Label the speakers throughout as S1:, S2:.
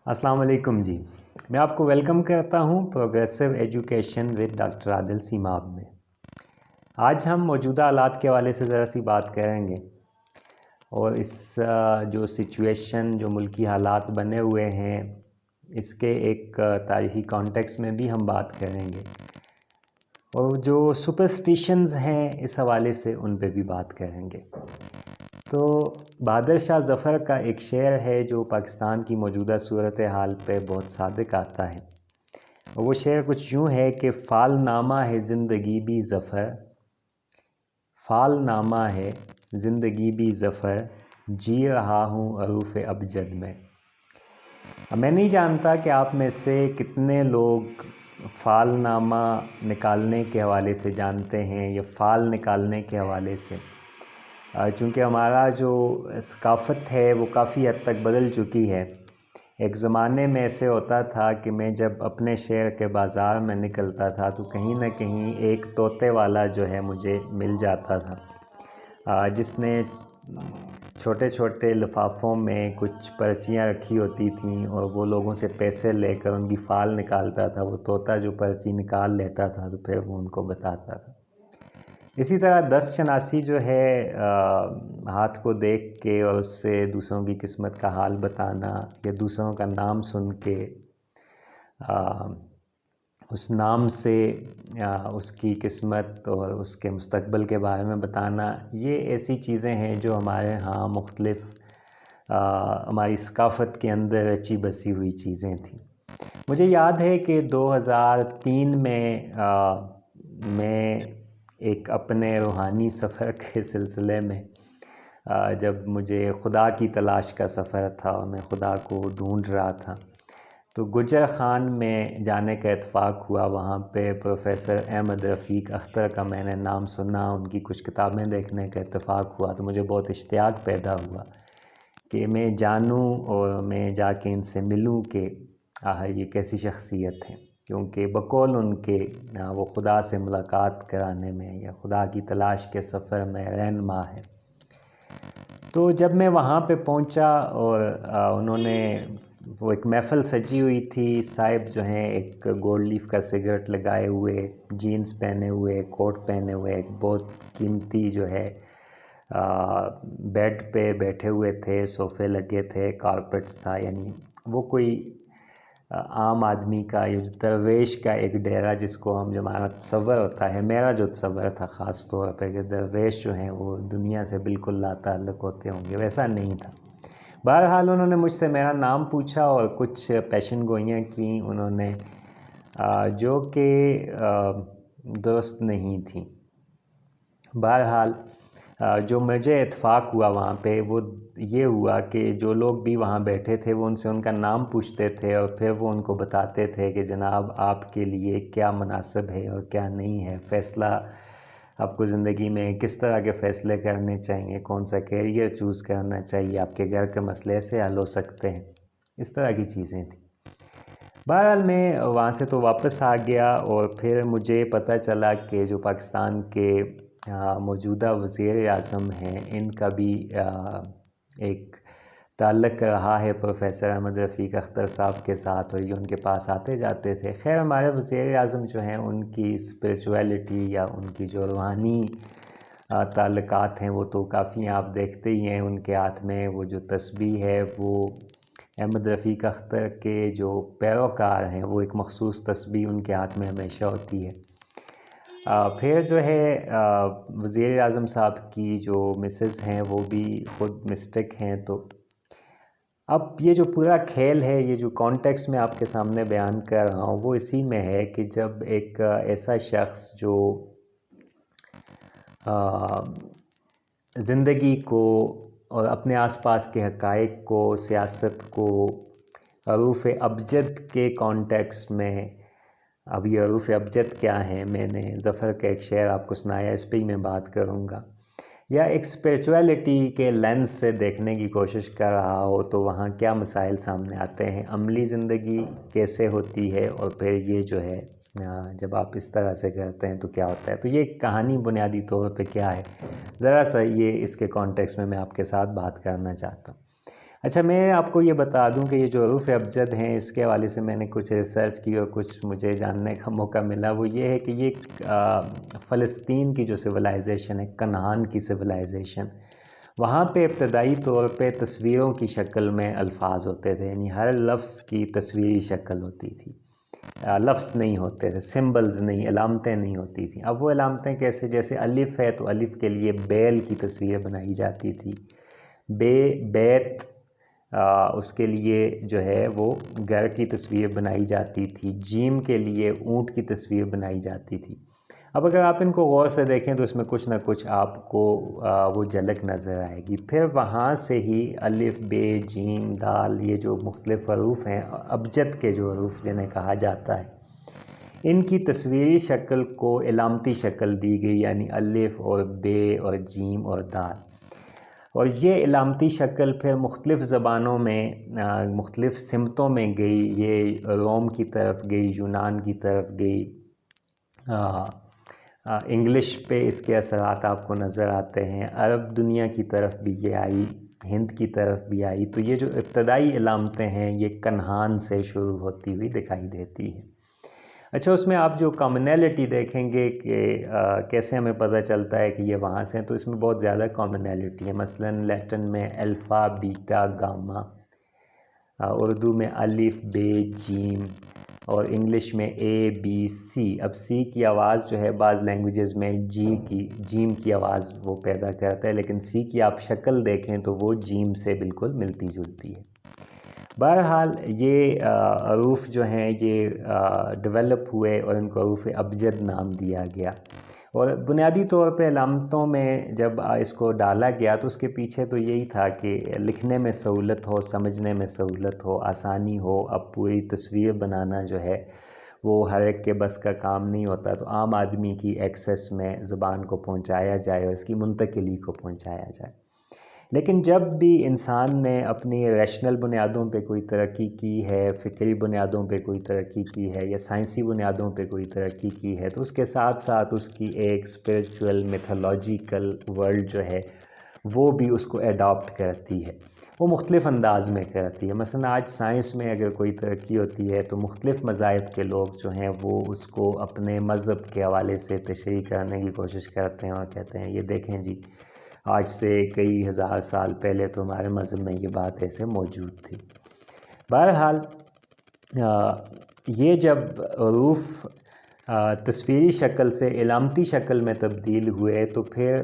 S1: السلام علیکم جی، میں آپ کو ویلکم کرتا ہوں پروگریسو ایجوکیشن ود ڈاکٹر عادل سیماب میں۔ آج ہم موجودہ حالات کے حوالے سے ذرا سی بات کریں گے اور اس جو سچویشن جو ملکی حالات بنے ہوئے ہیں اس کے ایک تاریخی کانٹیکس میں بھی ہم بات کریں گے، اور جو سپرسٹیشنز ہیں اس حوالے سے ان پہ بھی بات کریں گے۔ تو بہادر شاہ ظفر کا ایک شعر ہے جو پاکستان کی موجودہ صورتحال پہ بہت صادق آتا ہے، اور وہ شعر کچھ یوں ہے کہ فال نامہ ہے زندگی بھی ظفر، فال نامہ ہے زندگی بھی ظفر، جی رہا ہوں عروف ابجد میں۔ اب میں نہیں جانتا کہ آپ میں سے کتنے لوگ فال نامہ نکالنے کے حوالے سے جانتے ہیں یا فال نکالنے کے حوالے سے، چونکہ ہمارا جو ثقافت ہے وہ کافی حد تک بدل چکی ہے۔ ایک زمانے میں ایسے ہوتا تھا کہ میں جب اپنے شہر کے بازار میں نکلتا تھا تو کہیں نہ کہیں ایک طوطے والا جو ہے مجھے مل جاتا تھا، جس نے چھوٹے چھوٹے لفافوں میں کچھ پرچیاں رکھی ہوتی تھیں، اور وہ لوگوں سے پیسے لے کر ان کی فال نکالتا تھا۔ وہ طوطا جو پرچی نکال لیتا تھا تو پھر وہ ان کو بتاتا تھا۔ اسی طرح دست شناسی جو ہے، ہاتھ کو دیکھ کے اور اس سے دوسروں کی قسمت کا حال بتانا یا دوسروں کا نام سن کے اس نام سے اس کی قسمت اور اس کے مستقبل کے بارے میں بتانا، یہ ایسی چیزیں ہیں جو ہمارے ہاں مختلف ہماری ثقافت کے اندر رچی بسی ہوئی چیزیں تھیں۔ مجھے یاد ہے کہ 2003 میں ایک اپنے روحانی سفر کے سلسلے میں جب مجھے خدا کی تلاش کا سفر تھا اور میں خدا کو ڈھونڈ رہا تھا، تو گجر خان میں جانے کا اتفاق ہوا۔ وہاں پہ پروفیسر احمد رفیق اختر کا میں نے نام سنا، ان کی کچھ کتابیں دیکھنے کا اتفاق ہوا، تو مجھے بہت اشتیاق پیدا ہوا کہ میں جانوں اور میں جا کے ان سے ملوں کہ یہ کیسی شخصیت ہے، کیونکہ بقول ان کے وہ خدا سے ملاقات کرانے میں یا خدا کی تلاش کے سفر میں رہنما ہے۔ تو جب میں وہاں پہ پہنچا اور انہوں نے وہ ایک محفل سجی ہوئی تھی، صاحب جو ہیں ایک گولڈ لیف کا سگریٹ لگائے ہوئے، جینز پہنے ہوئے، کوٹ پہنے ہوئے، ایک بہت قیمتی جو ہے بیڈ پہ بیٹھے ہوئے تھے، صوفے لگے تھے، کارپٹس تھا، یعنی وہ کوئی عام آدمی کا یا درویش کا ایک ڈیرا جس کو ہم ہمارا تصور ہوتا ہے، میرا جو تصور تھا خاص طور پہ کہ درویش جو ہیں وہ دنیا سے بالکل لا تعلق ہوتے ہوں گے، ویسا نہیں تھا۔ بہرحال انہوں نے مجھ سے میرا نام پوچھا اور کچھ پیشن گوئیاں کیں انہوں نے، جو کہ درست نہیں تھیں۔ بہرحال جو مجھے اتفاق ہوا وہاں پہ وہ یہ ہوا کہ جو لوگ بھی وہاں بیٹھے تھے وہ ان سے ان کا نام پوچھتے تھے، اور پھر وہ ان کو بتاتے تھے کہ جناب آپ کے لیے کیا مناسب ہے اور کیا نہیں ہے، فیصلہ آپ کو زندگی میں کس طرح کے فیصلے کرنے چاہیے، کون سا کیریئر چوز کرنا چاہیے، آپ کے گھر کے مسئلے سے حل ہو سکتے ہیں، اس طرح کی چیزیں تھیں۔ بہرحال میں وہاں سے تو واپس آ گیا، اور پھر مجھے پتہ چلا کہ جو پاکستان کے موجودہ وزیر اعظم ہیں ان کا بھی ایک تعلق رہا ہے پروفیسر احمد رفیق اختر صاحب کے ساتھ، اور یہ ان کے پاس آتے جاتے تھے۔ خیر ہمارے وزیر اعظم جو ہیں ان کی اسپریچویلٹی یا ان کی جو روحانی تعلقات ہیں وہ تو کافی آپ دیکھتے ہی ہیں، ان کے ہاتھ میں وہ جو تسبیح ہے وہ احمد رفیق اختر کے جو پیروکار ہیں وہ ایک مخصوص تسبیح ان کے ہاتھ میں ہمیشہ ہوتی ہے۔ پھر جو ہے وزیر اعظم صاحب کی جو مسز ہیں وہ بھی خود مسٹک ہیں، تو اب یہ جو پورا کھیل ہے، یہ جو کانٹیکس میں آپ کے سامنے بیان کر رہا ہوں وہ اسی میں ہے کہ جب ایک ایسا شخص جو زندگی کو اور اپنے آس پاس کے حقائق کو، سیاست کو عروف ابجد کے کانٹیکس میں، اب یہ عروف ابجد کیا ہیں، میں نے ظفر کا ایک شعر آپ کو سنایا، اس پہ ہی میں بات کروں گا، یا ایک اسپریچویلٹی کے لینس سے دیکھنے کی کوشش کر رہا ہو تو وہاں کیا مسائل سامنے آتے ہیں، عملی زندگی کیسے ہوتی ہے، اور پھر یہ جو ہے جب آپ اس طرح سے کرتے ہیں تو کیا ہوتا ہے۔ تو یہ کہانی بنیادی طور پہ کیا ہے، ذرا سا یہ اس کے کانٹیکس میں آپ کے ساتھ بات کرنا چاہتا ہوں۔ اچھا، میں آپ کو یہ بتا دوں کہ یہ جو حروف ابجد ہیں اس کے حوالے سے میں نے کچھ ریسرچ کی اور کچھ مجھے جاننے کا موقع ملا. وہ یہ ہے کہ یہ فلسطین کی جو سویلائزیشن ہے، کنعان کی سویلائزیشن، وہاں پہ ابتدائی طور پہ تصویروں کی شکل میں الفاظ ہوتے تھے، یعنی ہر لفظ کی تصویری شکل ہوتی تھی. لفظ نہیں ہوتے تھے، سمبلز نہیں، علامتیں نہیں ہوتی تھیں. اب وہ علامتیں کیسے؟ جیسے الف ہے تو الف کے لیے بیل کی تصویر بنائی جاتی تھی، بیت اس کے لیے جو ہے وہ گھر کی تصویر بنائی جاتی تھی، جیم کے لیے اونٹ کی تصویر بنائی جاتی تھی. اب اگر آپ ان کو غور سے دیکھیں تو اس میں کچھ نہ کچھ آپ کو وہ جھلک نظر آئے گی. پھر وہاں سے ہی الف، بے، جیم، دال، یہ جو مختلف حروف ہیں ابجد کے جو حروف جنہیں کہا جاتا ہے، ان کی تصویری شکل کو علامتی شکل دی گئی، یعنی الف اور بے اور جیم اور دال. اور یہ علامتی شکل پھر مختلف زبانوں میں مختلف سمتوں میں گئی. یہ روم کی طرف گئی، یونان کی طرف گئی، انگلش پہ اس کے اثرات آپ کو نظر آتے ہیں، عرب دنیا کی طرف بھی یہ آئی، ہند کی طرف بھی آئی. تو یہ جو ابتدائی علامتیں ہیں یہ کنعان سے شروع ہوتی ہوئی دکھائی دیتی ہیں. اچھا، اس میں آپ جو کامنیلٹی دیکھیں گے کہ کیسے ہمیں پتہ چلتا ہے کہ یہ وہاں سے ہیں، تو اس میں بہت زیادہ کامنیلٹی ہے. مثلا لیٹن میں الفا، بیٹا، گاما، اردو میں الف، بے، جیم، اور انگلش میں اے، بی، سی. اب سی کی آواز جو ہے بعض لینگویجز میں جیم کی آواز وہ پیدا کرتا ہے، لیکن سی کی آپ شکل دیکھیں تو وہ جیم سے بالکل ملتی جلتی ہے. بہرحال یہ حروف جو ہیں یہ ڈیولپ ہوئے اور ان کو حروف ابجد نام دیا گیا. اور بنیادی طور پہ علامتوں میں جب اس کو ڈالا گیا تو اس کے پیچھے تو یہی تھا کہ لکھنے میں سہولت ہو، سمجھنے میں سہولت ہو، آسانی ہو. اب پوری تصویر بنانا جو ہے وہ ہر ایک کے بس کا کام نہیں ہوتا، تو عام آدمی کی ایکسیس میں زبان کو پہنچایا جائے اور اس کی منتقلی کو پہنچایا جائے. لیکن جب بھی انسان نے اپنی ریشنل بنیادوں پہ کوئی ترقی کی ہے، فکری بنیادوں پہ کوئی ترقی کی ہے یا سائنسی بنیادوں پہ کوئی ترقی کی ہے، تو اس کے ساتھ ساتھ اس کی ایک اسپریچول میتھولوجیکل ورلڈ جو ہے وہ بھی اس کو ایڈاپٹ کرتی ہے. وہ مختلف انداز میں کرتی ہے. مثلا آج سائنس میں اگر کوئی ترقی ہوتی ہے تو مختلف مذاہب کے لوگ جو ہیں وہ اس کو اپنے مذہب کے حوالے سے تشریح کرنے کی کوشش کرتے ہیں اور کہتے ہیں یہ دیکھیں جی، آج سے کئی ہزار سال پہلے تو ہمارے مذہب میں یہ بات ایسے موجود تھی. بہرحال یہ جب حروف تصویری شکل سے علامتی شکل میں تبدیل ہوئے تو پھر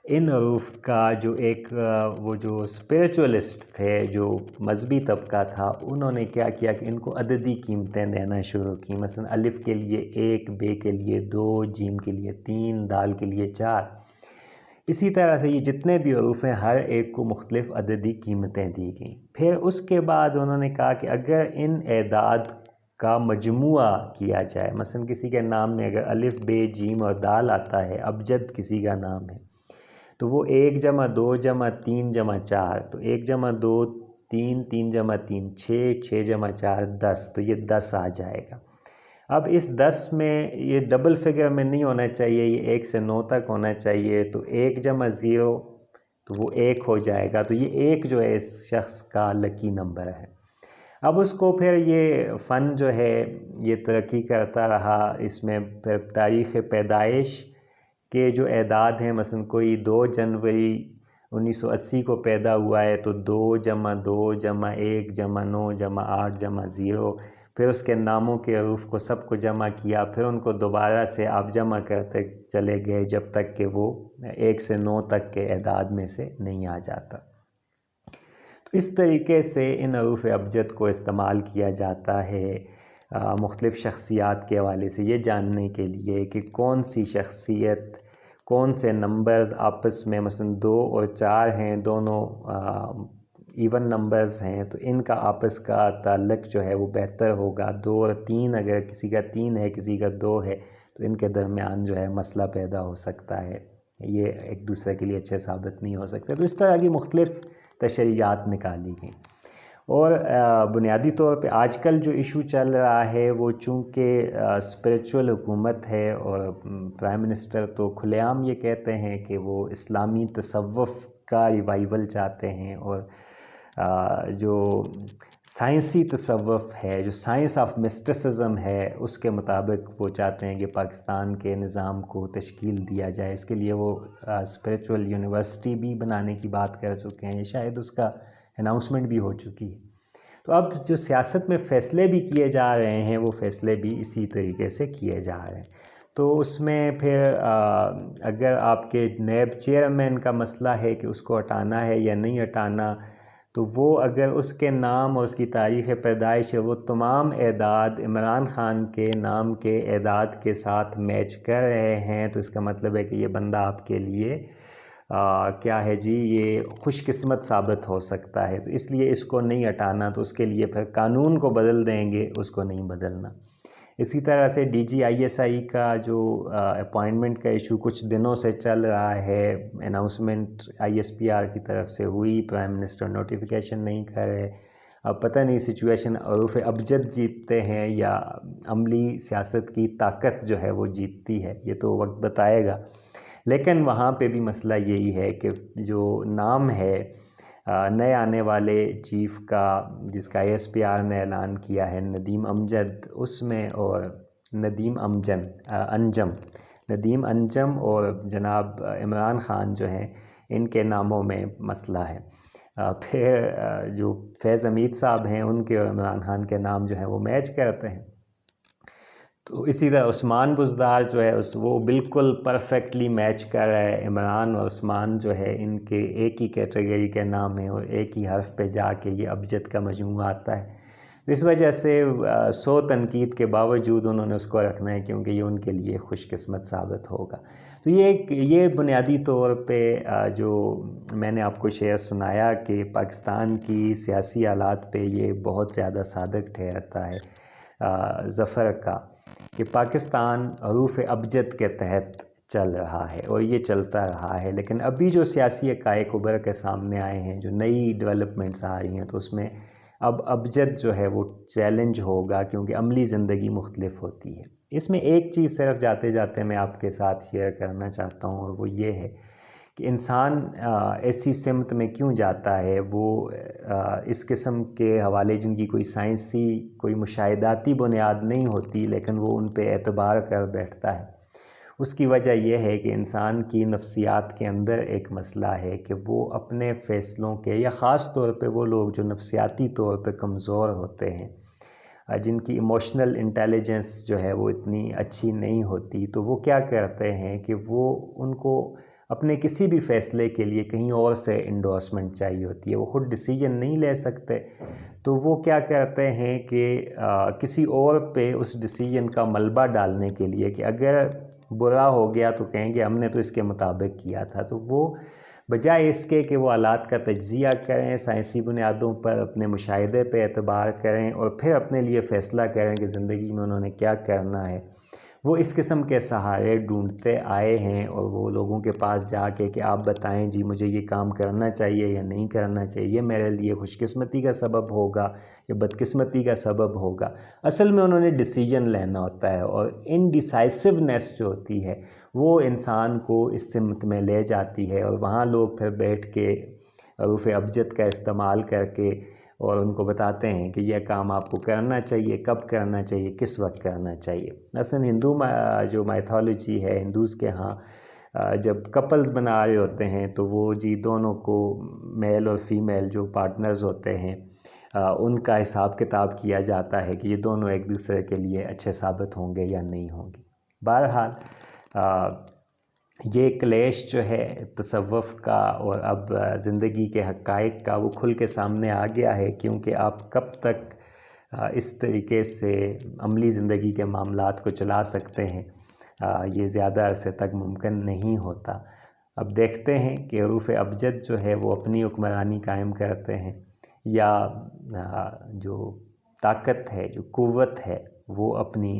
S1: ان حروف کا جو ایک وہ جو اسپریچولسٹ تھے، جو مذہبی طبقہ تھا، انہوں نے کیا کیا کہ ان کو عددی قیمتیں دینا شروع کی. مثلا الف کے لیے 1، بے کے لیے 2، جیم کے لیے 3، دال کے لیے 4. اسی طرح سے یہ جتنے بھی حروف ہیں ہر ایک کو مختلف عددی قیمتیں دی گئیں. پھر اس کے بعد انہوں نے کہا کہ اگر ان اعداد کا مجموعہ کیا جائے، مثلا کسی کے نام میں اگر الف، بے، جیم اور دال آتا ہے، ابجد کسی کا نام ہے، تو وہ 1 + 2 + 3 + 4، تو 1 + 2 3، 3 + 3 6، 6 + 4 10، تو یہ 10 آ جائے گا. اب اس 10 میں یہ ڈبل فگر میں نہیں ہونا چاہیے، یہ 1 سے 9 تک ہونا چاہیے. تو 1 + 0 تو وہ 1 ہو جائے گا. تو یہ 1 جو ہے اس شخص کا لکی نمبر ہے. اب اس کو پھر یہ فن جو ہے یہ ترقی کرتا رہا. اس میں پھر تاریخ پیدائش کے جو اعداد ہیں، مثلا کوئی 2 جنوری 1980 کو پیدا ہوا ہے تو 2 + 2 + 1 + 9 + 8 + 0. پھر اس کے ناموں کے حروف کو سب کو جمع کیا، پھر ان کو دوبارہ سے آپ جمع کرتے چلے گئے جب تک کہ وہ 1 سے 9 تک کے اعداد میں سے نہیں آ جاتا. تو اس طریقے سے ان حروف ابجد کو استعمال کیا جاتا ہے مختلف شخصیات کے حوالے سے یہ جاننے کے لیے کہ کون سی شخصیت، کون سے نمبرز آپس میں، مثلا 2 اور 4 ہیں، دونوں ایون نمبرز ہیں، تو ان کا آپس کا تعلق جو ہے وہ بہتر ہوگا. 2 اور 3 اگر کسی کا 3 ہے کسی کا 2 ہے تو ان کے درمیان جو ہے مسئلہ پیدا ہو سکتا ہے، یہ ایک دوسرے کے لیے اچھے ثابت نہیں ہو سکتے. تو اس طرح کی مختلف تشریحات نکالی گئیں. اور بنیادی طور پہ آج کل جو ایشو چل رہا ہے وہ چونکہ اسپریچول حکومت ہے اور پرائم منسٹر تو کھلے عام یہ کہتے ہیں کہ وہ اسلامی تصوف کا ریوائیول چاہتے ہیں اور جو سائنسی تصوف ہے، جو سائنس آف مسٹسزم ہے، اس کے مطابق وہ چاہتے ہیں کہ پاکستان کے نظام کو تشکیل دیا جائے. اس کے لیے وہ اسپریچول یونیورسٹی بھی بنانے کی بات کر چکے ہیں، شاید اس کا اناؤنسمنٹ بھی ہو چکی ہے. تو اب جو سیاست میں فیصلے بھی کیے جا رہے ہیں وہ فیصلے بھی اسی طریقے سے کیے جا رہے ہیں. تو اس میں پھر اگر آپ کے نیب چیئرمین کا مسئلہ ہے کہ اس کو ہٹانا ہے یا نہیں ہٹانا، تو وہ اگر اس کے نام اور اس کی تاریخ پیدائش ہے وہ تمام اعداد عمران خان کے نام کے اعداد کے ساتھ میچ کر رہے ہیں، تو اس کا مطلب ہے کہ یہ بندہ آپ کے لیے کیا ہے جی، یہ خوش قسمت ثابت ہو سکتا ہے. تو اس لیے اس کو نہیں ہٹانا، تو اس کے لیے پھر قانون کو بدل دیں گے، اس کو نہیں بدلنا. اسی طرح سے DGISI کا جو اپوائنٹمنٹ کا ایشو کچھ دنوں سے چل رہا ہے، اناؤنسمنٹ ISPR کی طرف سے ہوئی، پرائم منسٹر نوٹیفیکیشن نہیں کر رہے. اب پتہ نہیں سچویشن عروف ابجد جیتتے ہیں یا عملی سیاست کی طاقت جو ہے وہ جیتتی ہے، یہ تو وقت بتائے گا. لیکن وہاں پہ بھی مسئلہ یہی ہے کہ جو نام ہے نئے آنے والے چیف کا، جس کا ISPR نے اعلان کیا ہے، ندیم امجد، اس میں اور ندیم انجم اور جناب عمران خان جو ہیں، ان کے ناموں میں مسئلہ ہے. پھر جو فیض حمید صاحب ہیں، ان کے اور عمران خان کے نام جو ہیں وہ میچ کرتے ہیں. تو اسی طرح عثمان بزدار جو ہے وہ بالکل پرفیکٹلی میچ کر رہا ہے. عمران اور عثمان جو ہے ان کے ایک ہی کیٹیگری کے نام ہیں اور ایک ہی حرف پہ جا کے یہ ابجد کا مجموعہ آتا ہے. اس وجہ سے 100 تنقید کے باوجود انہوں نے اس کو رکھنا ہے، کیونکہ یہ ان کے لیے خوش قسمت ثابت ہوگا. تو یہ بنیادی طور پہ جو میں نے آپ کو شعر سنایا کہ پاکستان کی سیاسی حالات پہ یہ بہت زیادہ صادق ٹھہرتا ہے ظفر کا، کہ پاکستان حروف ابجد کے تحت چل رہا ہے اور یہ چلتا رہا ہے. لیکن ابھی جو سیاسی حقائق ابھر کے سامنے آئے ہیں، جو نئی ڈیولپمنٹس آ رہی ہیں، تو اس میں اب ابجد جو ہے وہ چیلنج ہوگا، کیونکہ عملی زندگی مختلف ہوتی ہے. اس میں ایک چیز صرف جاتے جاتے میں آپ کے ساتھ شیئر کرنا چاہتا ہوں، اور وہ یہ ہے کہ انسان ایسی سمت میں کیوں جاتا ہے. وہ اس قسم کے حوالے جن کی کوئی سائنسی، کوئی مشاہداتی بنیاد نہیں ہوتی، لیکن وہ ان پہ اعتبار کر بیٹھتا ہے. اس کی وجہ یہ ہے کہ انسان کی نفسیات کے اندر ایک مسئلہ ہے کہ وہ اپنے فیصلوں کے، یا خاص طور پہ وہ لوگ جو نفسیاتی طور پہ کمزور ہوتے ہیں، جن کی ایموشنل انٹیلیجنس جو ہے وہ اتنی اچھی نہیں ہوتی، تو وہ کیا کرتے ہیں کہ وہ ان کو اپنے کسی بھی فیصلے کے لیے کہیں اور سے انڈورسمنٹ چاہیے ہوتی ہے. وہ خود ڈیسیجن نہیں لے سکتے، تو وہ کیا کرتے ہیں کہ کسی اور پہ اس ڈیسیجن کا ملبہ ڈالنے کے لیے کہ اگر برا ہو گیا تو کہیں گے ہم نے تو اس کے مطابق کیا تھا. تو وہ بجائے اس کے کہ وہ حالات کا تجزیہ کریں، سائنسی بنیادوں پر اپنے مشاہدے پہ اعتبار کریں اور پھر اپنے لیے فیصلہ کریں کہ زندگی میں انہوں نے کیا کرنا ہے، وہ اس قسم کے سہارے ڈھونڈتے آئے ہیں. اور وہ لوگوں کے پاس جا کے کہ آپ بتائیں جی مجھے یہ کام کرنا چاہیے یا نہیں کرنا چاہیے، یہ میرے لیے خوش قسمتی کا سبب ہوگا یا بدقسمتی کا سبب ہوگا. اصل میں انہوں نے ڈیسیجن لینا ہوتا ہے، اور انڈیسائسونیس جو ہوتی ہے وہ انسان کو اس سمت میں لے جاتی ہے. اور وہاں لوگ پھر بیٹھ کے حروف ابجد کا استعمال کر کے اور ان کو بتاتے ہیں کہ یہ کام آپ کو کرنا چاہیے، کب کرنا چاہیے، کس وقت کرنا چاہیے. مثلا ہندو جو مائتھالوجی ہے، ہندوز کے ہاں جب کپلز بنا رہے ہوتے ہیں تو وہ جی دونوں کو، میل اور فیمیل جو پارٹنرز ہوتے ہیں، ان کا حساب کتاب کیا جاتا ہے کہ یہ دونوں ایک دوسرے کے لیے اچھے ثابت ہوں گے یا نہیں ہوں گے. بہرحال یہ کلیش جو ہے تصوف کا اور اب زندگی کے حقائق کا، وہ کھل کے سامنے آ گیا ہے، کیونکہ آپ کب تک اس طریقے سے عملی زندگی کے معاملات کو چلا سکتے ہیں، یہ زیادہ عرصے تک ممکن نہیں ہوتا. اب دیکھتے ہیں کہ حروف ابجد جو ہے وہ اپنی حکمرانی قائم کرتے ہیں، یا جو طاقت ہے، جو قوت ہے، وہ اپنی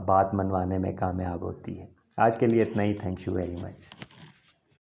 S1: بات منوانے میں کامیاب ہوتی ہے. آج کے لیے اتنا ہی. Thank you very much.